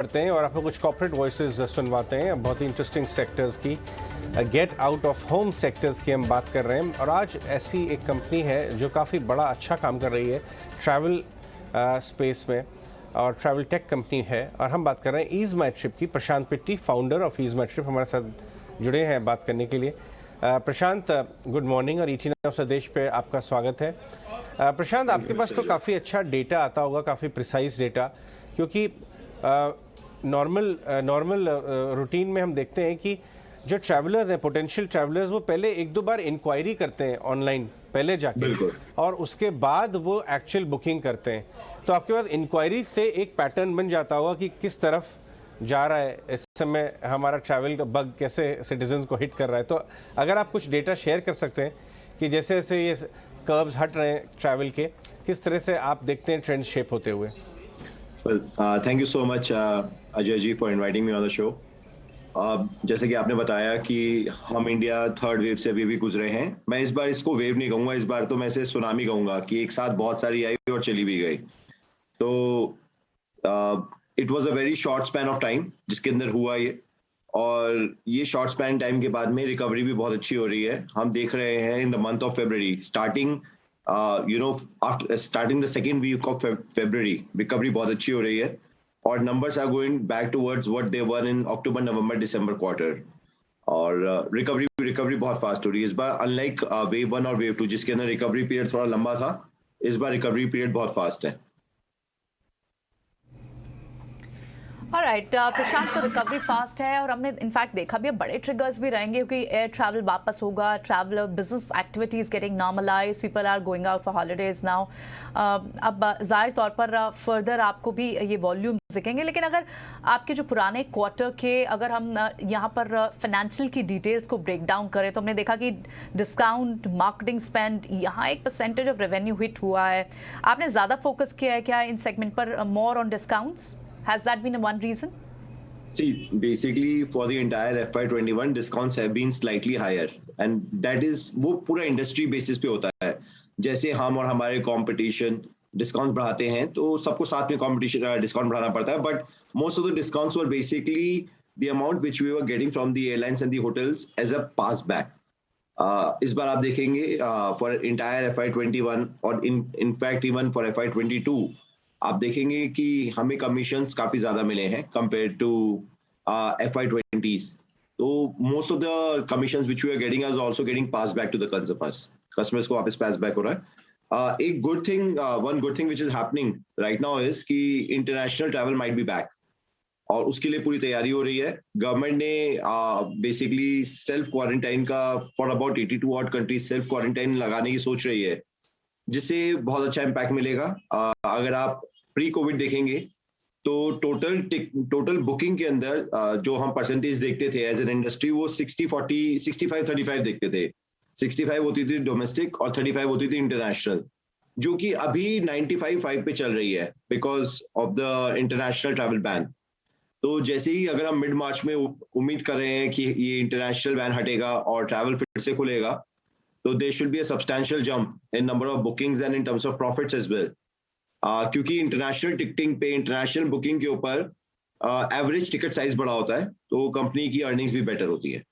करते हैं और आपको कुछ कॉर्पोरेट वॉइसेस सुनवाते हैं बहुत ही इंटरेस्टिंग सेक्टर्स की, get out of home sectors की हम बात कर रहे हैं। और आज ऐसी एक कंपनी है जो काफ़ी बड़ा अच्छा काम कर रही है ट्रैवल स्पेस में, और ट्रैवल टेक कंपनी है। और हम बात कर रहे हैं ईज माई ट्रिप की। Prashant Pitti, founder of Ease My Trip, हमारे साथ जुड़े हैं बात करने के लिए। प्रशांत, गुड मॉर्निंग और ET नाउ संदेश पे आपका स्वागत है। प्रशांत, आपके पास तो काफ़ी अच्छा डेटा आता होगा, काफ़ी प्रिसाइज डेटा, क्योंकि नॉर्मल रूटीन में हम देखते हैं कि जो ट्रैवलर्स हैं, पोटेंशियल ट्रैवलर्स, वो पहले एक दो बार इंक्वायरी करते हैं ऑनलाइन पहले जाके, और उसके बाद वो एक्चुअल बुकिंग करते हैं। तो आपके पास इंक्वायरी से एक पैटर्न बन जाता होगा कि किस तरफ जा रहा है इस समय हमारा ट्रैवल का बग, कैसे सिटीजन को हिट कर रहा है। तो अगर आप कुछ डेटा शेयर कर सकते हैं कि जैसे जैसे ये कर्व्स हट रहे हैं ट्रैवल के, किस तरह से आप देखते हैं ट्रेंड शेप होते हुए। Thank you so much Ajay ji for inviting me on the show. जैसे कि आपने बताया कि हम इंडिया थर्ड वेव से अभी भी गुजरे हैं। मैं इस बार इसको वेव नहीं कहूंगा, इस बार तो मैं इसे सुनामी कहूंगा कि एक साथ बहुत सारी आई और चली भी गई। तो it was a very short span of time जिसके अंदर हुआ ये, और ये शॉर्ट स्पैन टाइम के बाद में रिकवरी भी बहुत अच्छी हो रही है। हम देख रहे हैं in the month of February, starting after starting the second week of February, recovery बहुत अच्छी हो रही है और numbers are going back towards what they were in October, November, December quarter. और रिकवरी बहुत फास्ट हो रही है इस बार, अनलाइक वेव 1 और वेव 2 जिसके अंदर रिकवरी पीरियड थोड़ा लंबा था। इस बार रिकवरी पीरियड बहुत फास्ट है। ऑलराइट, प्रशांत, तो रिकवरी फास्ट है और हमने इनफैक्ट देखा भी है बड़े ट्रिगर्स भी रहेंगे क्योंकि एयर ट्रैवल वापस होगा, travel business activities getting normalise, people are going out for holidays now. अब जाहिर तौर पर फर्दर आपको भी ये वॉल्यूम दिखेंगे, लेकिन अगर आपके जो पुराने क्वार्टर के अगर हम यहाँ पर फाइनेंशियल की डिटेल्स को ब्रेक डाउन करें तो हमने देखा कि डिस्काउंट, मार्केटिंग स्पेंड, यहाँ एक परसेंटेज ऑफ रेवेन्यू हिट हुआ है। आपने ज़्यादा फोकस किया है क्या इन सेगमेंट पर, more on discounts? Has that been one reason? See, basically for the entire FY21, discounts have been slightly higher, and that is वो पूरा इंडस्ट्री बेसिस पे होता है। जैसे हम और हमारे कंपटीशन डिस्काउंट बढ़ाते हैं तो सबको साथ में कंपटीशन डिस्काउंट बढ़ाना पड़ता है, but most of the discounts were basically the amount which we were getting from the airlines and the hotels as a pass back. इस बार आप देखेंगे फॉर इंटायर FY21 और in fact even for FY22 आप देखेंगे कि हमें commissions काफी ज्यादा मिले हैं कंपेयर टू FY20s। तो most of the commissions which we are getting is also getting pass back to the customers को वापस पास बैक हो रहा है। एक good thing, one good thing which is happening right now is कि international travel might be back, और उसके लिए पूरी तैयारी हो रही है। गवर्नमेंट ने बेसिकली सेल्फ क्वारंटाइन का for about 82 odd countries self quarantine लगाने की सोच रही है, जिससे बहुत अच्छा इम्पैक्ट मिलेगा। अगर आप प्री कोविड देखेंगे तो टोटल बुकिंग के अंदर जो हम परसेंटेज देखते थे एज एन इंडस्ट्री, वो 60-40, 65-35 देखते थे। 65 होती थी डोमेस्टिक और 35 होती थी इंटरनेशनल, जो कि अभी 95-5 पे चल रही है because of the international travel ban. तो जैसे ही अगर हम मिड मार्च में उम्मीद कर रहे हैं कि ये इंटरनेशनल बैन हटेगा और ट्रैवल फिर से खुलेगा, तो there should be a substantial jump in number of bookings and in terms of profits as well. क्योंकि इंटरनेशनल टिकटिंग पे, इंटरनेशनल बुकिंग के ऊपर एवरेज टिकट साइज बड़ा होता है, तो कंपनी की अर्निंग्स भी बेटर होती है।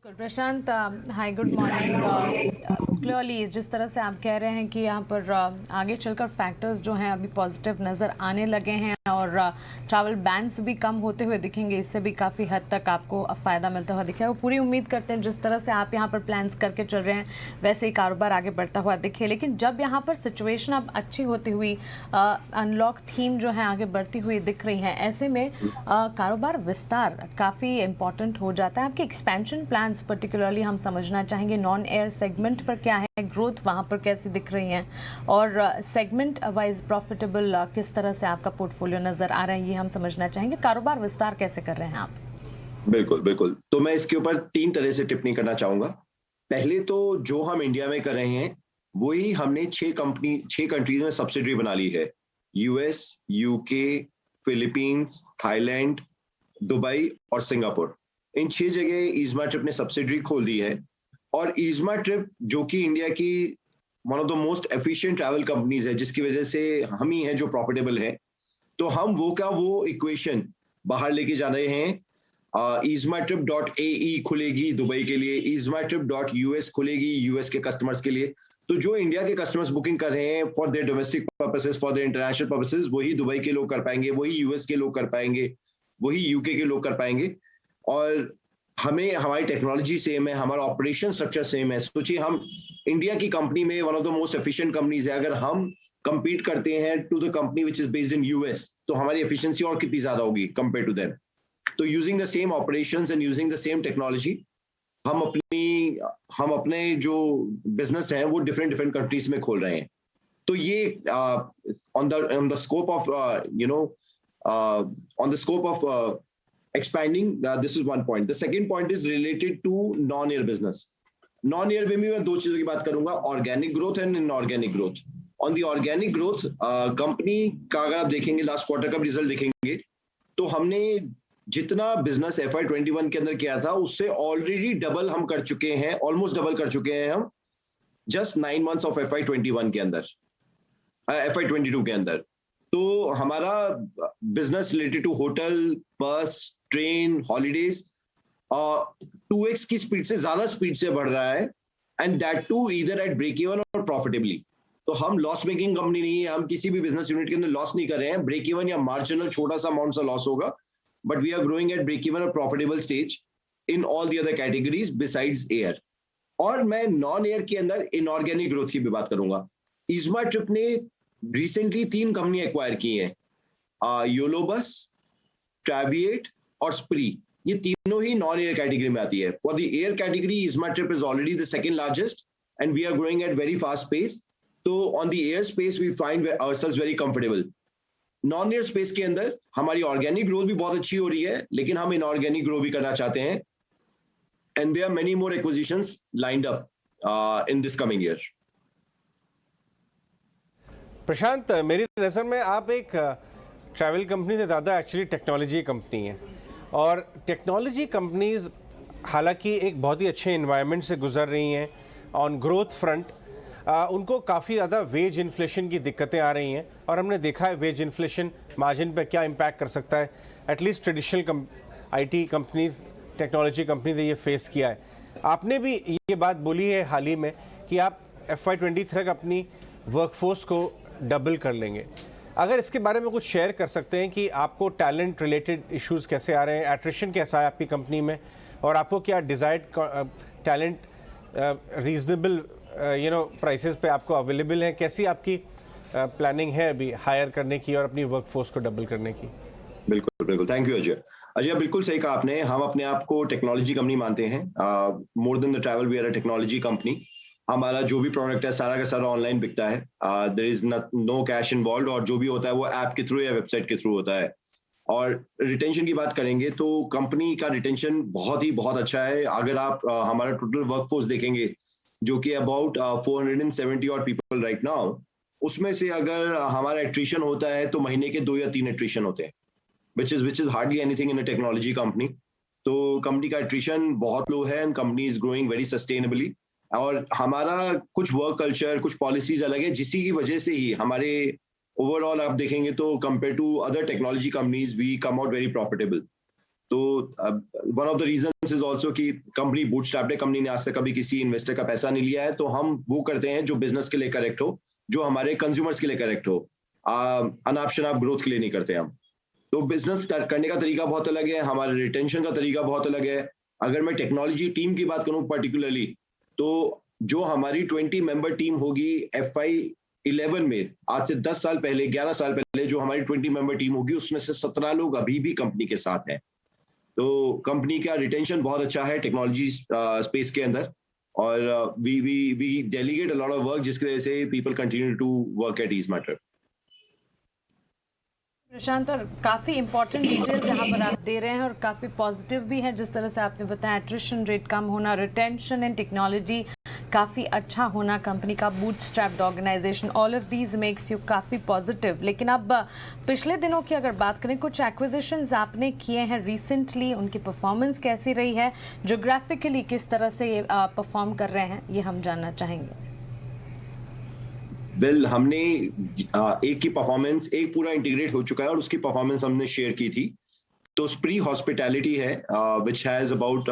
प्रशांत, हाय, गुड मॉर्निंग। क्लियरली जिस तरह से आप कह रहे हैं कि यहाँ पर आगे चलकर फैक्टर्स जो हैं अभी पॉजिटिव नज़र आने लगे हैं और ट्रैवल बैन्स भी कम होते हुए दिखेंगे, इससे भी काफ़ी हद तक आपको फ़ायदा मिलता हुआ दिखेगा। वो पूरी उम्मीद करते हैं जिस तरह से आप यहाँ पर प्लान्स करके चल रहे हैं वैसे ही कारोबार आगे बढ़ता हुआ दिखे। लेकिन जब यहाँ पर सिचुएशन अब अच्छी होती हुई, अनलॉक थीम जो है आगे बढ़ती हुई दिख रही है, ऐसे में कारोबार विस्तार काफ़ी इंपॉर्टेंट हो जाता है। आपके एक्सपेंशन प्लान्स पर्टिकुलरली हम समझना चाहेंगे। नॉन एयर सेगमेंट पर क्या है, ग्रोथ वहाँ पर कैसी दिख रही है, और सेगमेंट वाइज प्रॉफिटेबल किस तरह से आपका पोर्टफोलियो नजर आ रहा है, ये हम समझना चाहेंगे। कारोबार विस्तार कैसे कर रहे हैं आप? बिल्कुल। तो मैं इसके ऊपर 3 तरह से टिप्पणी करना चाहूंगा। पहले तो जो हम इंडिया में कर रहे हैं वही हमने 6 कंट्रीज में सब्सिडरी बना ली है। US, UK, Philippines, Thailand, Dubai और सिंगापुर। इन 6 जगह ईजमा ट्रिप ने सब्सिडरी खोल दी है। और ईजमा ट्रिप जो कि इंडिया की one of the most efficient travel companies है, जिसकी वजह से हम ही हैं जो प्रॉफिटेबल है, तो हम वो इक्वेशन बाहर लेके जा रहे हैं। easymartrip.ae खुलेगी दुबई के लिए, easymartrip.us खुलेगी यूएस के कस्टमर्स के लिए। तो जो इंडिया के कस्टमर्स बुकिंग कर रहे हैं for their domestic purposes, for their international purposes, वही दुबई के लोग कर पाएंगे, वही यूएस के लोग कर पाएंगे, वही यूके के लोग कर पाएंगे। और हमें हमारी टेक्नोलॉजी सेम है, हमारा ऑपरेशन स्ट्रक्चर सेम है। सोचिए हम इंडिया की कंपनी में one of the most efficient companies है, अगर हम compete करते हैं to the company which is based in US, तो हमारी एफिशिएंसी और कितनी ज्यादा होगी कंपेयर टू देम। तो using the same operations and using the same technology हम अपने जो बिजनेस है वो डिफरेंट कंट्रीज में खोल रहे हैं। तो ये on the scope of on the scope of expanding, this is one point. The second point is related to non-air business. Non-air में भी मैं दो चीजों की बात करूंगा, organic growth and inorganic growth. On the organic growth, company का अगर आप देखेंगे लास्ट क्वार्टर का रिजल्ट देखेंगे तो हमने जितना बिजनेस FY21 के अंदर किया था उससे ऑलरेडी डबल हम कर चुके हैं, ऑलमोस्ट डबल कर चुके हैं हम जस्ट 9 months ऑफ FY21 के अंदर, FY22 के अंदर। तो हमारा बिजनेस रिलेटेड टू होटल, बस, ट्रेन, हॉलीडेज 2x की स्पीड से ज्यादा स्पीड से बढ़ रहा है, and that too either at break even or profitably. तो हम लॉस मेकिंग कंपनी नहीं है, हम किसी भी बिजनेस यूनिट के अंदर लॉस नहीं कर रहे हैं। ब्रेक इवन या मार्जिनल छोटा सा अमाउंट सा लॉस होगा, but we are growing at break even और profitable stage in all the other categories besides air. और मैं नॉन एयर के अंदर इनऑर्गेनिक ग्रोथ की भी बात करूंगा। ईज़मार्ट्रिप ने रिसेंटली 3 कंपनी एक्वायर की हैं, योलोबस, ट्रैविएट और स्प्री। ये तीनों ही नॉन एयर कैटेगरी में आती है। For the air category EaseMyTrip is already the second largest and we are growing at very fast pace. तो on the air space we find ourselves very comfortable. Non air space के अंदर हमारी organic growth भी बहुत अच्छी हो रही है, लेकिन हम इनऑर्गेनिक ग्रो भी करना चाहते हैं, and there are many more acquisitions lined up in this coming year. Prashant, मेरी नज़र में आप एक ट्रैवल कंपनी से ज़्यादा एक्चुअली टेक्नोलॉजी कंपनी है, और टेक्नोलॉजी कंपनीज हालांकि एक बहुत ही अच्छे एनवायरनमेंट से गुजर रही हैं ऑन ग्रोथ फ्रंट। उनको काफ़ी ज़्यादा वेज इन्फ्लेशन की दिक्कतें आ रही हैं, और हमने देखा है वेज इन्फ्लेशन मार्जिन पर क्या इम्पैक्ट कर सकता है। At least traditional IT companies, technology companies ने ये फेस किया है। आपने भी ये बात बोली है हाल ही में कि आप FY23 तक अपनी वर्कफोर्स को डबल कर लेंगे। अगर इसके बारे में कुछ शेयर कर सकते हैं कि आपको टैलेंट रिलेटेड इश्यूज कैसे आ रहे हैं, एट्रिशन कैसा है आपकी कंपनी में, और आपको क्या डिज़ायर्ड टैलेंट रीजनेबल प्राइसेस पे आपको अवेलेबल है, कैसी आपकी प्लानिंग है अभी हायर करने की और अपनी वर्कफोर्स को डबल करने की? बिल्कुल बिल्कुल, थैंक यू अजय। अजय, बिल्कुल सही कहा आपने। हम अपने आप को टेक्नोलॉजी कंपनी मानते हैं। More than the travel, we are a technology company. हमारा जो भी प्रोडक्ट है सारा का सारा ऑनलाइन बिकता है, there is no cash involve, और जो भी होता है वो ऐप के थ्रू या वेबसाइट के थ्रू होता है। और रिटेंशन की बात करेंगे तो कंपनी का रिटेंशन बहुत अच्छा है। अगर आप हमारा टोटल वर्कफोर्स देखेंगे जो कि अबाउट 470 और पीपल राइट नाउ, उसमें से अगर हमारा एट्रिशन होता है तो महीने के 2 या 3 एट्रिशन होते हैं, which is hardly anything in a technology company. तो कंपनी का एट्रिशन बहुत लो है and company is growing very sustainably. और हमारा कुछ वर्क कल्चर, कुछ पॉलिसीज अलग है, जिसी की वजह से ही हमारे ओवरऑल आप देखेंगे तो compare to other technology companies we come out very profitable. तो one of the reasons is also कि कंपनी बूटस्ट्रैप्ड है, कंपनी ने आज तक कभी किसी इन्वेस्टर का पैसा नहीं लिया है। तो हम वो करते हैं जो बिजनेस के लिए करेक्ट हो, जो हमारे कंज्यूमर्स के लिए करेक्ट हो, अनाप शनाप ग्रोथ के लिए नहीं करते हम। तो बिजनेस स्टार्ट करने का तरीका बहुत अलग है, हमारे रिटेंशन का तरीका बहुत अलग है। अगर मैं टेक्नोलॉजी टीम की बात करूं पर्टिकुलरली, तो जो हमारी 20 मेंबर टीम होगी FY11 में, आज से 10 साल पहले, 11 साल पहले जो हमारी 20 मेंबर टीम होगी, उसमें से 17 लोग अभी भी कंपनी के साथ हैं। तो कंपनी का रिटेंशन बहुत अच्छा है टेक्नोलॉजी स्पेस के अंदर, और we delegate a lot of work, जिसकी वजह से people continue to work at EaseMyTrip. Prashant, और काफ़ी इंपॉर्टेंट डिटेल्स यहाँ पर आप दे रहे हैं और काफ़ी पॉजिटिव भी है, जिस तरह से आपने बताया एट्रिशन रेट कम होना, रिटेंशन एंड टेक्नोलॉजी काफ़ी अच्छा होना, कंपनी का bootstrapped organisation, all of these makes you काफ़ी पॉजिटिव। लेकिन अब पिछले दिनों की अगर बात करें, कुछ एक्विजिशंस आपने किए हैं रिसेंटली, उनकी परफॉर्मेंस कैसी रही है, जोग्राफिकली किस तरह से ये परफॉर्म कर रहे हैं, ये हम जानना चाहेंगे। वेल हमने एक की परफॉर्मेंस एक पूरा इंटीग्रेट हो चुका है और उसकी परफॉर्मेंस हमने शेयर की थी। तो स्प्री हॉस्पिटैलिटी है which has about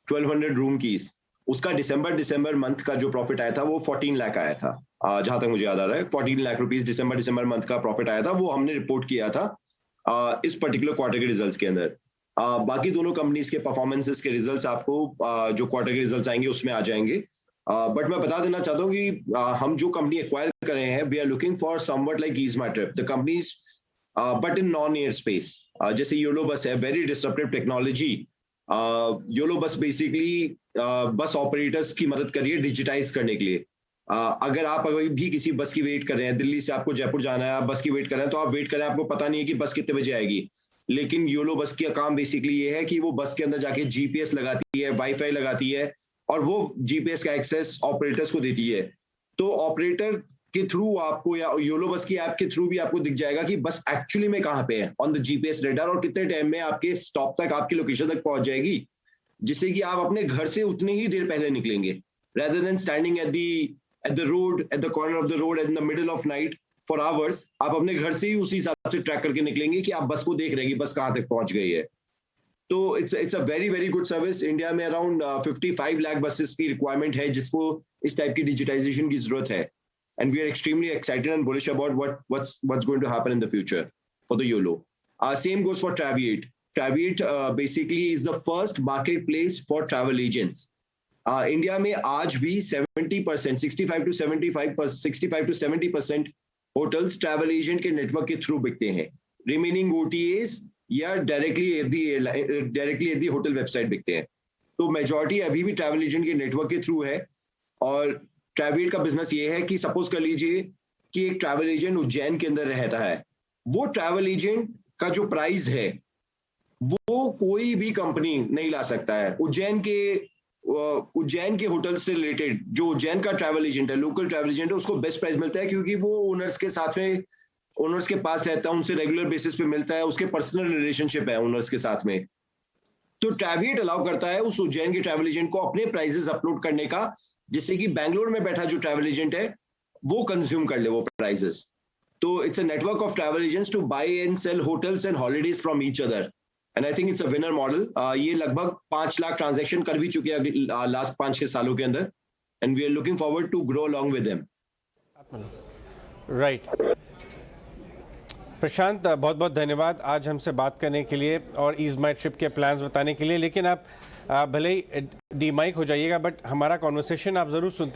1200 room keys, उसका दिसंबर मंथ का जो प्रॉफिट आया था वो 14 लाख आया था। जहां तक मुझे याद आ रहा है 14 लाख रुपीस दिसंबर मंथ का प्रॉफिट आया था, वो हमने रिपोर्ट किया था इस पर्टिकुलर क्वार्टर के रिजल्ट्स के अंदर। बाकी दोनों कंपनीज के परफॉर्मेंसेस के रिजल्ट्स आपको जो क्वार्टर के रिजल्ट्स आएंगे उसमें आ जाएंगे। बट मैं बता देना चाहता हूँ कि हम जो कंपनी एक्वायर कर रहे हैं, we are looking for something like EaseMyTrip, the companies but in non air space. जैसे योलो बस है, very disruptive technology. Yolo bus basically bus operators की मदद कर रही है डिजिटाइज करने के लिए। अगर आप अगर भी किसी बस की वेट कर रहे हैं, दिल्ली से आपको जयपुर जाना है, आप बस की वेट कर रहे हैं, तो आप वेट कर रहे हैं, आपको पता नहीं है कि बस कितने बजे आएगी। लेकिन योलो बस का काम बेसिकली ये है कि वो बस के अंदर जाके जीपीएस लगाती है, वाईफाई लगाती है और वो जीपीएस का एक्सेस ऑपरेटर्स को देती है। तो ऑपरेटर के थ्रू आपको या योलो बस की ऐप के थ्रू भी आपको दिख जाएगा कि बस एक्चुअली में कहाँ पे है ऑन द जीपीएस रेडार और कितने टाइम में आपके स्टॉप तक, आपकी लोकेशन तक पहुंच जाएगी, जिससे कि आप अपने घर से उतनी ही देर पहले निकलेंगे, rather than standing at the road, at the corner of the road, in the middle of night for hours। आप अपने घर से ही उसी हिसाब से ट्रैक करके निकलेंगे कि आप बस को देख रहे हैं कि बस कहाँ तक पहुंच गई है। तो it's a very good service. India में अराउंड 55 लाख बसेस की रिक्वायरमेंट है जिसको इस टाइप की डिजिटाइजेशन की जरूरत है। And we are extremely excited and bullish about what's going to happen in the future for the YOLO. Same goes for Traviate. Traviate basically is the first marketplace for travel agents. India में आज भी 70%, 65 to 70% hotels travel agent के network के through बिकते हैं। Remaining OTAs या directly at the hotel website बिकते हैं। तो मेजॉरिटी अभी भी ट्रैवल एजेंट के नेटवर्क के थ्रू है। और ट्रैवल का बिजनेस ये है कि सपोज कर लीजिए कि एक ट्रैवल एजेंट उज्जैन के अंदर रहता है, वो ट्रैवल एजेंट का जो प्राइस है वो कोई भी कंपनी नहीं ला सकता है। उज्जैन के होटल से रिलेटेड जो उज्जैन का ट्रैवल एजेंट है, लोकल ट्रैवल एजेंट है, उसको बेस्ट प्राइस मिलता है क्योंकि वो ओनर्स के साथ में, ओनर्स के पास रहता है, उनसे रेगुलर बेसिस पे मिलता है, उसके पर्सनल रिलेशनशिप है ओनर्स के साथ में। तो ट्रैविएट अलाउ करता है उस उज्जैन के ट्रैवल एजेंट को अपने प्राइसेस अपलोड करने का, जिससे कि बैंगलोर में बैठा जो ट्रैवल एजेंट है वो कंज्यूम कर ले वो प्राइसेस। तो it's a network of travel agents to buy and sell hotels and holidays from each other. And I think it's a winner model. ये लगभग 5 लाख ट्रांजैक्शन कर भी चुके हैं लास्ट 5-6 सालों के अंदर। And we are looking forward to grow along with them. Right, Prashant बहुत बहुत धन्यवाद आज हमसे बात करने के लिए और ईज़माइट्रिप के प्लान्स बताने के लिए। लेकिन आप भले ही डी माइक हो जाइएगा, बट हमारा कॉन्वर्सेशन आप ज़रूर सुनते